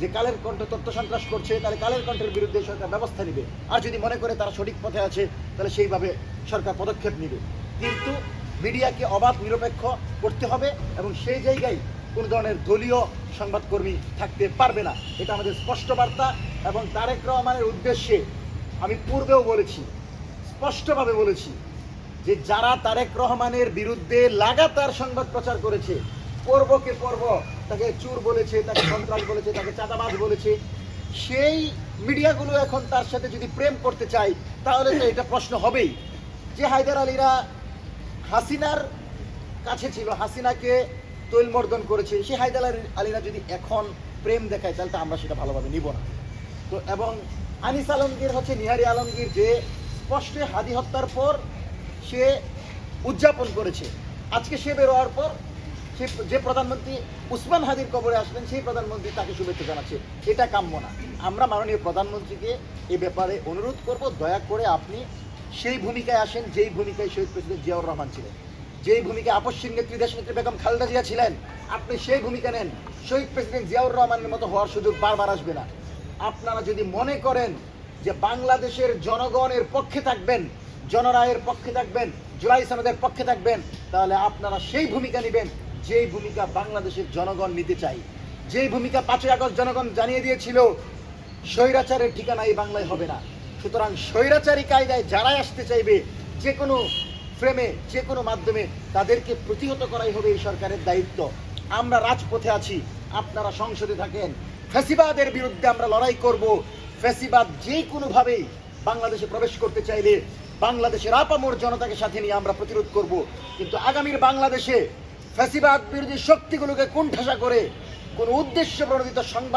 যে কালের কণ্ঠ তথ্য সন্ত্রাস করছে, তাহলে কালের কণ্ঠের বিরুদ্ধে সরকার ব্যবস্থা নেবে। আর যদি মনে করে তারা সঠিক পথে আছে, তাহলে সেইভাবে সরকার পদক্ষেপ নেবে। কিন্তু মিডিয়াকে অবাধ নিরপেক্ষ করতে হবে এবং সেই জায়গায় কোনো ধরনের দলীয় সংবাদকর্মী থাকতে পারবে না। এটা আমাদের স্পষ্ট বার্তা। এবং তারেক রহমানের উদ্দেশ্যে আমি পূর্বেও বলেছি, স্পষ্টভাবে বলেছি, যে যারা তারেক রহমানের বিরুদ্ধে লাগাতার সংবাদ প্রচার করেছে, পর্বকে পর্ব তাকে চুর বলেছে, তাকে সন্ত্রাস বলেছে, তাকে চাঁদাবাজ বলেছে, সেই মিডিয়াগুলো এখন তার সাথে যদি প্রেম করতে চায়, তাহলে তো এটা প্রশ্ন হবেই যে হায়দার আলীরা হাসিনার কাছে ছিল, হাসিনাকে তৈলমর্দন করেছে, সেই হায়দার আলীরা যদি এখন প্রেম দেখায়, তাহলে তো আমরা সেটা ভালোভাবে নিব না। তো এবং আনিস আলমগীর হচ্ছে নিহারি আলমগীর, যে স্পষ্ট হাদি হত্যার পর সে উদযাপন করেছে, আজকে সে বেরোয়ার পর সে যে প্রধানমন্ত্রী উসমান হাদির কবরে আসলেন, সেই প্রধানমন্ত্রী তাকে শুভেচ্ছা জানাচ্ছে। এটা কাম্য না। আমরা মাননীয় প্রধানমন্ত্রীকে এ ব্যাপারে অনুরোধ করব, দয়া করে আপনি সেই ভূমিকায় আসেন যেই ভূমিকায় শহীদ প্রেসিডেন্ট জিয়াউর রহমান ছিলেন, যেই ভূমিকায় আপসহীন নেত্রী দেশনেত্রী বেগম খালেদা জিয়া ছিলেন, আপনি সেই ভূমিকা নেন। শহীদ প্রেসিডেন্ট জিয়াউর রহমানের মতো হওয়ার সুযোগ বারবার আসবে না। আপনারা যদি মনে করেন যে বাংলাদেশের জনগণের পক্ষে থাকবেন, জনরায়ের পক্ষে থাকবেন, জুলাই সনদের পক্ষে থাকবেন, তাহলে আপনারা সেই ভূমিকা নেবেন যেই ভূমিকা বাংলাদেশের জনগণ নিতে চাই। যেই ভূমিকা 5ই আগস্ট জনগণ জানিয়ে দিয়েছিল স্বৈরাচারের ঠিকানা এই বাংলায় হবে না। সুতরাং স্বৈরাচারী কায়দায় যারাই আসতে চাইবে, যে কোনো ফ্রেমে, যে কোনো মাধ্যমে, তাদেরকে প্রতিহত করাই হবে এই সরকারের দায়িত্ব। আমরা রাজপথে আছি, আপনারা সংসদে থাকেন। ফ্যাসিবাদের বিরুদ্ধে আমরা লড়াই করব। ফ্যাসিবাদ যে কোনোভাবেই বাংলাদেশে প্রবেশ করতে চাইলে বাংলাদেশের আপামর জনতাকে সাথে নিয়ে আমরা প্রতিরোধ করব। কিন্তু আগামীর বাংলাদেশে ফ্যাসিবাদ বিরোধী শক্তিগুলোকে কোণঠাসা করে কোনো উদ্দেশ্য প্রণোদিত সংবাদ